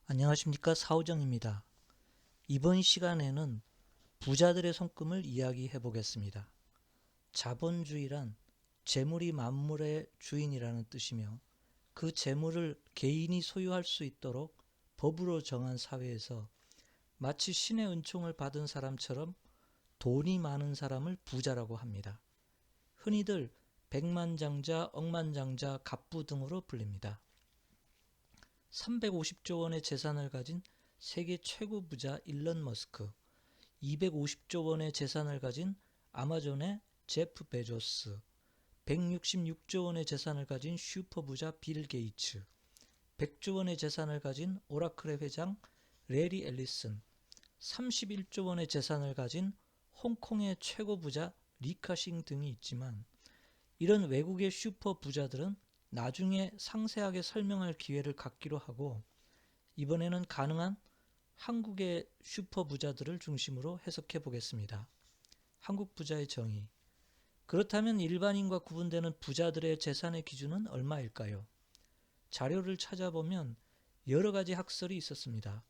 안녕하십니까, 사우정입니다. 이번 시간에는 부자들의 손금을 이야기해 보겠습니다. 자본주의란 재물이 만물의 주인이라는 뜻이며, 그 재물을 개인이 소유할 수 있도록 법으로 정한 사회에서 마치 신의 은총을 받은 사람처럼 돈이 많은 사람을 부자라고 합니다. 흔히들 백만장자, 억만장자, 갑부 등으로 불립니다. 350조 원의 재산을 가진 세계 최고 부자 일론 머스크, 250조 원의 재산을 가진 아마존의 제프 베조스, 166조 원의 재산을 가진 슈퍼부자 빌 게이츠, 100조 원의 재산을 가진 오라클의 회장 레리 앨리슨, 31조 원의 재산을 가진 홍콩의 최고 부자 리카싱 등이 있지만, 이런 외국의 슈퍼 부자들은 나중에 상세하게 설명할 기회를 갖기로 하고, 이번에는 가능한 한국의 슈퍼 부자들을 중심으로 해석해 보겠습니다. 한국 부자의 정의. 그렇다면 일반인과 구분되는 부자들의 재산의 기준은 얼마일까요? 자료를 찾아보면 여러 가지 학설이 있었습니다.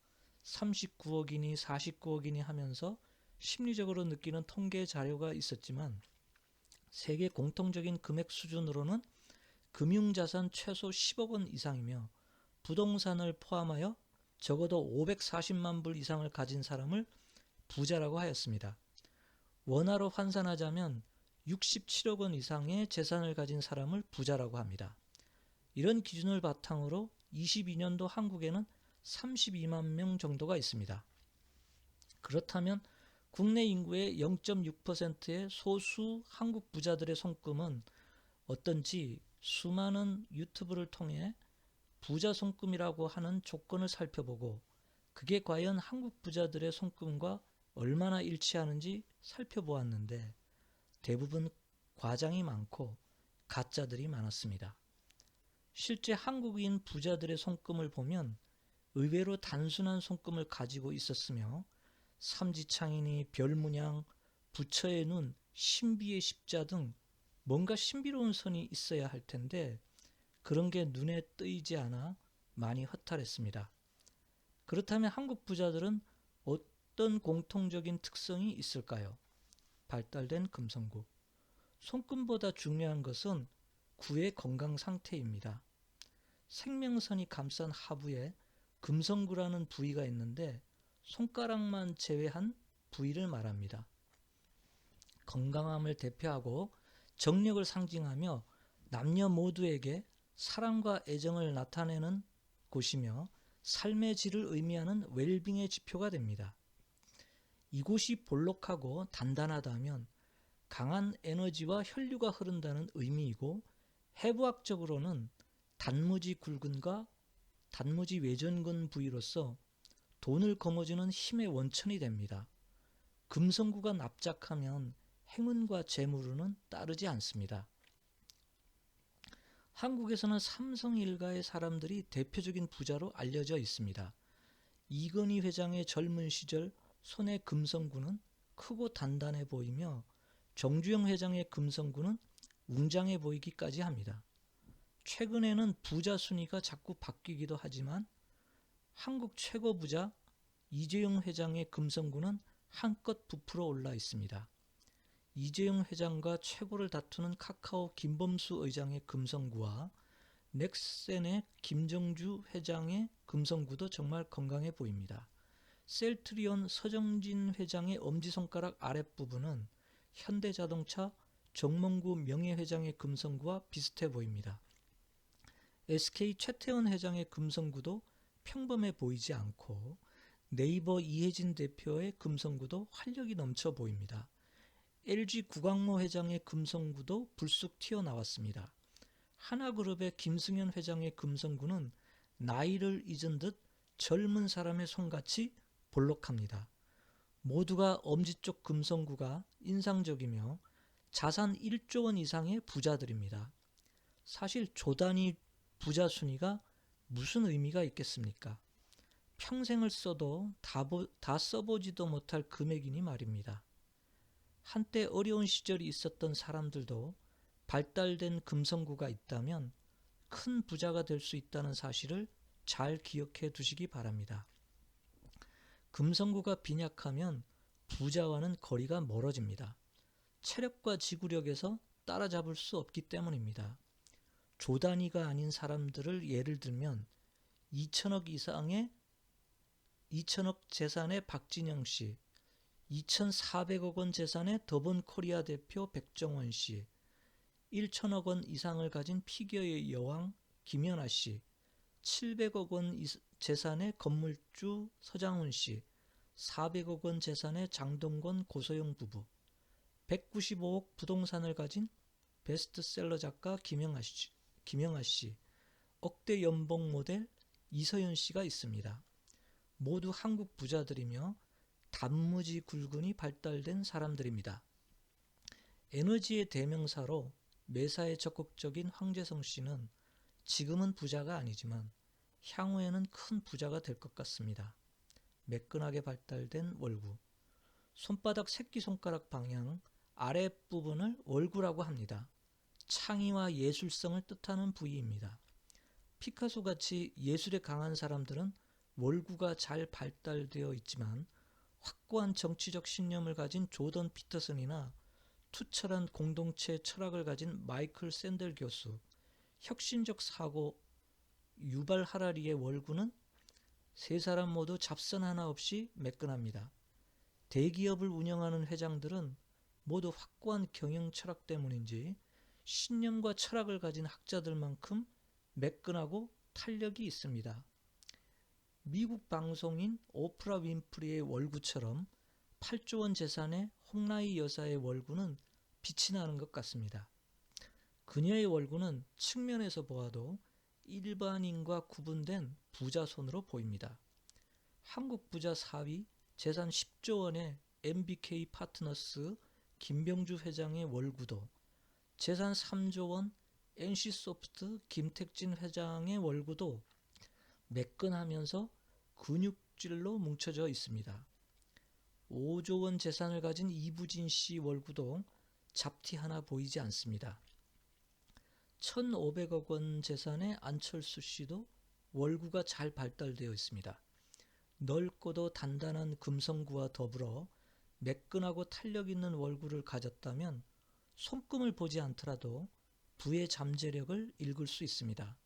39억이니 49억이니 하면서 심리적으로 느끼는 통계 자료가 있었지만, 세계 공통적인 금액 수준으로는 금융자산 최소 10억 원 이상이며, 부동산을 포함하여 적어도 540만 불 이상을 가진 사람을 부자라고 하였습니다. 원화로 환산하자면 67억 원 이상의 재산을 가진 사람을 부자라고 합니다. 이런 기준을 바탕으로 22년도 한국에는 32만 명 정도가 있습니다. 그렇다면 국내 인구의 0.6%의 소수 한국 부자들의 손금은 어떤지 수많은 유튜브를 통해 부자 손금이라고 하는 조건을 살펴보고, 그게 과연 한국 부자들의 손금과 얼마나 일치하는지 살펴보았는데, 대부분 과장이 많고 가짜들이 많았습니다. 실제 한국인 부자들의 손금을 보면 의외로 단순한 손금을 가지고 있었으며, 삼지창이니 별문양, 부처의 눈, 신비의 십자 등 뭔가 신비로운 선이 있어야 할 텐데, 그런 게 눈에 띄지 않아 많이 허탈했습니다. 그렇다면 한국 부자들은 어떤 공통적인 특성이 있을까요? 발달된 금성구. 손금보다 중요한 것은 구의 건강 상태입니다. 생명선이 감싼 하부에 금성구라는 부위가 있는데, 손가락만 제외한 부위를 말합니다. 건강함을 대표하고 정력을 상징하며 남녀 모두에게 사랑과 애정을 나타내는 곳이며, 삶의 질을 의미하는 웰빙의 지표가 됩니다. 이곳이 볼록하고 단단하다면 강한 에너지와 혈류가 흐른다는 의미이고, 해부학적으로는 단무지 굴근과 단무지 외전근 부위로서 돈을 거머쥐는 힘의 원천이 됩니다. 금성구가 납작하면 행운과 재물은 따르지 않습니다. 한국에서는 삼성 일가의 사람들이 대표적인 부자로 알려져 있습니다. 이건희 회장의 젊은 시절 손의 금성구는 크고 단단해 보이며, 정주영 회장의 금성구는 웅장해 보이기까지 합니다. 최근에는 부자 순위가 자꾸 바뀌기도 하지만, 한국 최고 부자 이재용 회장의 금성구는 한껏 부풀어 올라 있습니다. 이재용 회장과 최고를 다투는 카카오 김범수 의장의 금성구와 넥센의 김정주 회장의 금성구도 정말 건강해 보입니다. 셀트리온 서정진 회장의 엄지손가락 아랫부분은 현대자동차 정몽구 명예회장의 금성구와 비슷해 보입니다. SK 최태원 회장의 금성구도 평범해 보이지 않고, 네이버 이혜진 대표의 금성구도 활력이 넘쳐 보입니다. LG 구광모 회장의 금성구도 불쑥 튀어나왔습니다. 하나그룹의 김승현 회장의 금성구는 나이를 잊은 듯 젊은 사람의 손같이 볼록합니다. 모두가 엄지쪽 금성구가 인상적이며 자산 1조 원 이상의 부자들입니다. 사실 조단위 부자 순위가 무슨 의미가 있겠습니까? 평생을 써도 다 써보지도 못할 금액이니 말입니다. 한때 어려운 시절이 있었던 사람들도 발달된 금성구가 있다면 큰 부자가 될 수 있다는 사실을 잘 기억해 두시기 바랍니다. 금성구가 빈약하면 부자와는 거리가 멀어집니다. 체력과 지구력에서 따라잡을 수 없기 때문입니다. 조 단위가 아닌 사람들을 예를 들면 2천억 재산의 박진영 씨, 2,400억 원 재산의 더본코리아 대표 백정원 씨, 1천억 원 이상을 가진 피겨의 여왕 김연아 씨, 700억 원 재산의 건물주 서장훈 씨, 400억 원 재산의 장동건 고소영 부부, 195억 부동산을 가진 베스트셀러 작가 김영하 씨, 억대 연봉 모델 이서연 씨가 있습니다. 모두 한국 부자들이며 단무지 굴근이 발달된 사람들입니다. 에너지의 대명사로 매사에 적극적인 황재성 씨는 지금은 부자가 아니지만 향후에는 큰 부자가 될 것 같습니다. 매끈하게 발달된 월구. 손바닥 새끼손가락 방향 아랫부분을 월구라고 합니다. 창의와 예술성을 뜻하는 부위입니다. 피카소같이 예술에 강한 사람들은 월구가 잘 발달되어 있지만 확고한 정치적 신념을 가진 조던 피터슨이나 투철한 공동체 철학을 가진 마이클 샌델 교수, 혁신적 사고 유발 하라리의 월구는 세 사람 모두 잡선 하나 없이 매끈합니다. 대기업을 운영하는 회장들은 모두 확고한 경영 철학 때문인지 신념과 철학을 가진 학자들만큼 매끈하고 탄력이 있습니다. 미국 방송인 오프라 윈프리의 월구처럼 8조 원 재산의 홍라희 여사의 월구는 빛이 나는 것 같습니다. 그녀의 월구는 측면에서 보아도 일반인과 구분된 부자 손으로 보입니다. 한국 부자 4위 재산 10조 원의 MBK 파트너스 김병주 회장의 월구도, 재산 3조 원 NC소프트 김택진 회장의 월구도 매끈하면서 근육질로 뭉쳐져 있습니다. 5조 원 재산을 가진 이부진 씨 월구도 잡티 하나 보이지 않습니다. 1,500억 원 재산의 안철수 씨도 월구가 잘 발달되어 있습니다. 넓고도 단단한 금성구와 더불어 매끈하고 탄력 있는 월구를 가졌다면 손금을 보지 않더라도 부의 잠재력을 읽을 수 있습니다.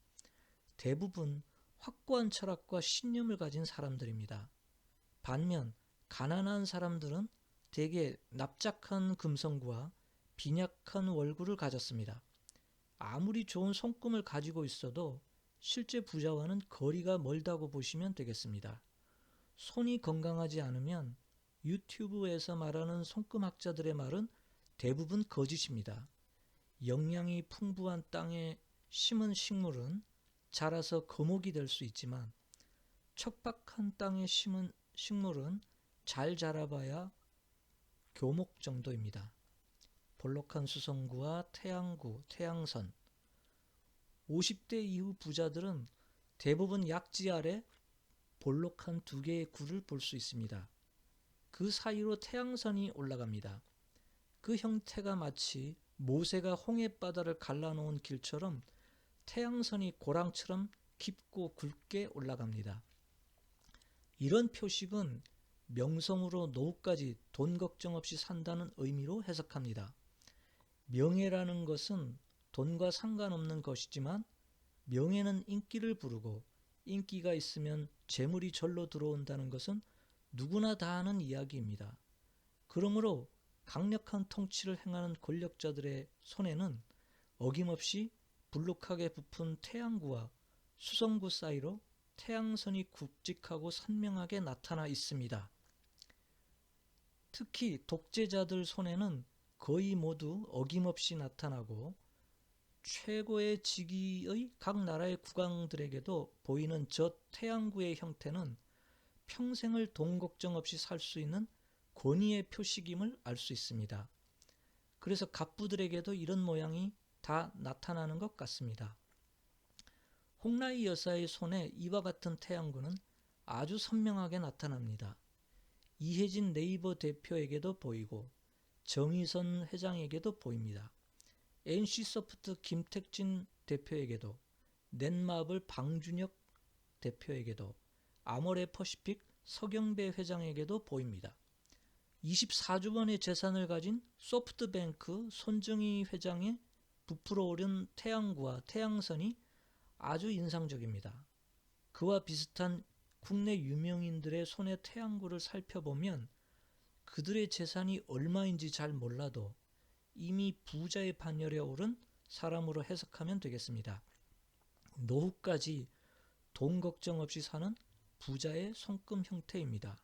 대부분 확고한 철학과 신념을 가진 사람들입니다. 반면 가난한 사람들은 대개 납작한 금성구와 빈약한 월구를 가졌습니다. 아무리 좋은 손금을 가지고 있어도 실제 부자와는 거리가 멀다고 보시면 되겠습니다. 손이 건강하지 않으면 유튜브에서 말하는 손금학자들의 말은 대부분 거짓입니다. 영양이 풍부한 땅에 심은 식물은 자라서 거목이 될 수 있지만 척박한 땅에 심은 식물은 잘 자라봐야 교목 정도입니다. 볼록한 수성구와 태양구, 태양선. 50대 이후 부자들은 대부분 약지 아래 볼록한 두 개의 구를 볼 수 있습니다. 그 사이로 태양선이 올라갑니다. 그 형태가 마치 모세가 홍해바다를 갈라놓은 길처럼 태양선이 고랑처럼 깊고 굵게 올라갑니다. 이런 표식은 명성으로 노후까지 돈 걱정 없이 산다는 의미로 해석합니다. 명예라는 것은 돈과 상관없는 것이지만 명예는 인기를 부르고 인기가 있으면 재물이 절로 들어온다는 것은 누구나 다 아는 이야기입니다. 그러므로 강력한 통치를 행하는 권력자들의 손에는 어김없이 불룩하게 부푼 태양구와 수성구 사이로 태양선이 굵직하고 선명하게 나타나 있습니다. 특히 독재자들 손에는 거의 모두 어김없이 나타나고 최고의 직위의 각 나라의 국왕들에게도 보이는 저 태양구의 형태는 평생을 돈 걱정 없이 살 수 있는 권위의 표식임을 알 수 있습니다. 그래서 갑부들에게도 이런 모양이 다 나타나는 것 같습니다. 홍라희 여사의 손에 이와 같은 태양구는 아주 선명하게 나타납니다. 이혜진 네이버 대표에게도 보이고 정의선 회장에게도 보입니다. NC소프트 김택진 대표에게도, 넷마블 방준혁 대표에게도 아모레 퍼시픽 서경배 회장에게도 보입니다. 24조 원의 재산을 가진 소프트뱅크 손정희 회장의 부풀어 오른 태양구와 태양선이 아주 인상적입니다. 그와 비슷한 국내 유명인들의 손의 태양구를 살펴보면 그들의 재산이 얼마인지 잘 몰라도 이미 부자의 반열에 오른 사람으로 해석하면 되겠습니다. 노후까지 돈 걱정 없이 사는 부자의 손금 형태입니다.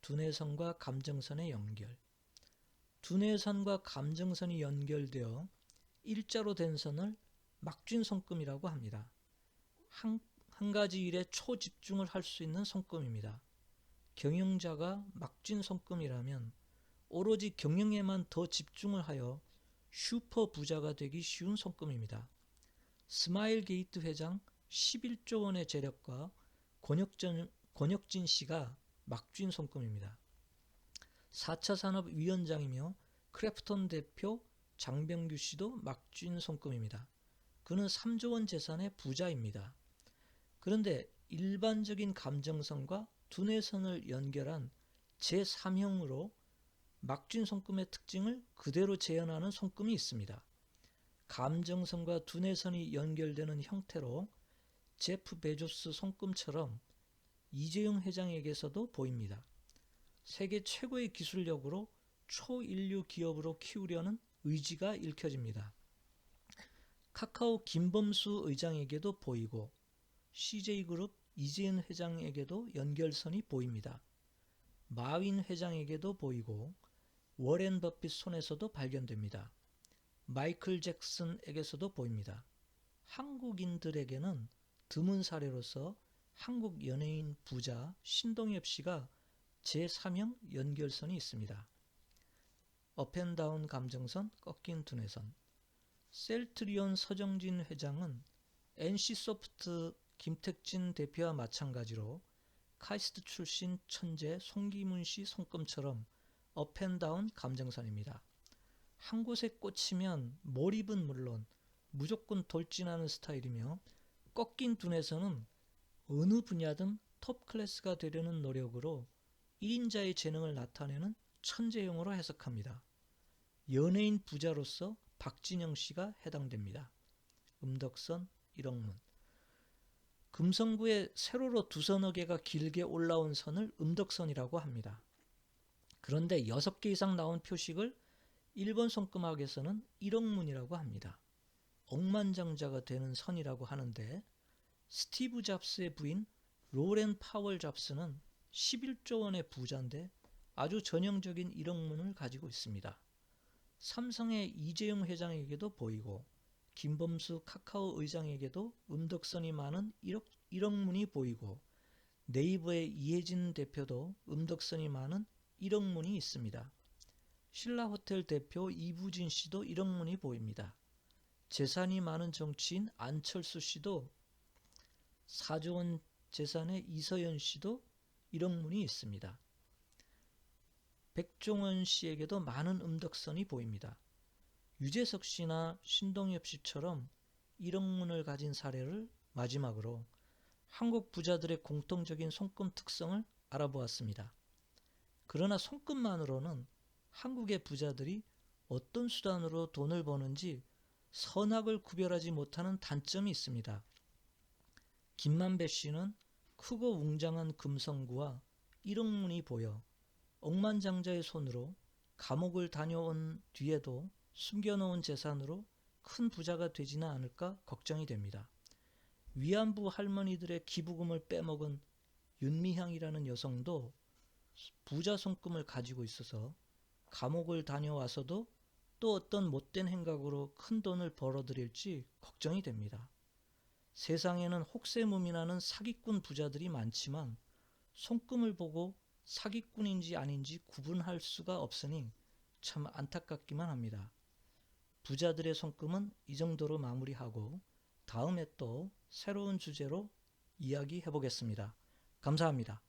두뇌선과 감정선의 연결. 두뇌선과 감정선이 연결되어 일자로 된 선을 막쥔 손금이라고 합니다. 한 가지 일에 초집중을 할 수 있는 손금입니다. 경영자가 막쥔 손금이라면 오로지 경영에만 더 집중을 하여 슈퍼 부자가 되기 쉬운 손금입니다. 스마일 게이트 회장 11조 원의 재력과 권혁진 씨가 막쥔 손금입니다. 4차 산업위원장이며 크래프톤 대표 장병규 씨도 막쥔 손금입니다. 그는 3조 원 재산의 부자입니다. 그런데 일반적인 감정선과 두뇌선을 연결한 제3형으로 막쥔 손금의 특징을 그대로 재현하는 손금이 있습니다. 감정선과 두뇌선이 연결되는 형태로 제프 베조스 손금처럼 이재용 회장에게서도 보입니다. 세계 최고의 기술력으로 초인류 기업으로 키우려는 의지가 읽혀집니다. 카카오 김범수 의장에게도 보이고 CJ그룹 이재은 회장에게도 연결선이 보입니다. 마윈 회장에게도 보이고 워렌 버핏 손에서도 발견됩니다. 마이클 잭슨에게서도 보입니다. 한국인들에게는 드문 사례로서 한국 연예인 부자 신동엽 씨가 제3형 연결선이 있습니다. 업앤다운 감정선, 꺾인 두뇌선. 셀트리온 서정진 회장은 NC소프트 김택진 대표와 마찬가지로 카이스트 출신 천재 송기문 씨 손금처럼 업앤다운 감정선입니다. 한 곳에 꽂히면 몰입은 물론 무조건 돌진하는 스타일이며 꺾인 두뇌선은 어느 분야든 톱 클래스가 되려는 노력으로 1인자의 재능을 나타내는 천재형으로 해석합니다. 연예인 부자로서 박진영 씨가 해당됩니다. 음덕선, 일억문. 금성구의 세로로 두 서너 개가 길게 올라온 선을 음덕선이라고 합니다. 그런데 6개 이상 나온 표식을 일본 손금학에서는 일억문이라고 합니다. 억만장자가 되는 선이라고 하는데 스티브 잡스의 부인 로렌 파월 잡스는 11조 원의 부자인데 아주 전형적인 일억문을 가지고 있습니다. 삼성의 이재용 회장에게도 보이고 김범수 카카오 의장에게도 음덕선이 많은 일억문이 보이고 네이버의 이혜진 대표도 음덕선이 많은 일억문이 있습니다. 신라호텔 대표 이부진 씨도 일억문이 보입니다. 재산이 많은 정치인 안철수 씨도 4조 원 재산의 이서연 씨도 일억문이 있습니다. 백종원 씨에게도 많은 음덕선이 보입니다. 유재석 씨나 신동엽 씨처럼 일억문을 가진 사례를 마지막으로 한국 부자들의 공통적인 손금 특성을 알아보았습니다. 그러나 손금만으로는 한국의 부자들이 어떤 수단으로 돈을 버는지 선악을 구별하지 못하는 단점이 있습니다. 김만배 씨는 크고 웅장한 금성구와 일억문이 보여 억만장자의 손으로 감옥을 다녀온 뒤에도 숨겨놓은 재산으로 큰 부자가 되지는 않을까 걱정이 됩니다. 위안부 할머니들의 기부금을 빼먹은 윤미향이라는 여성도 부자 손금을 가지고 있어서 감옥을 다녀와서도 또 어떤 못된 행각으로 큰 돈을 벌어들일지 걱정이 됩니다. 세상에는 혹세무민하는 사기꾼 부자들이 많지만 손금을 보고 사기꾼인지 아닌지 구분할 수가 없으니 참 안타깝기만 합니다. 부자들의 손금은 이 정도로 마무리하고 다음에 또 새로운 주제로 이야기해 보겠습니다. 감사합니다.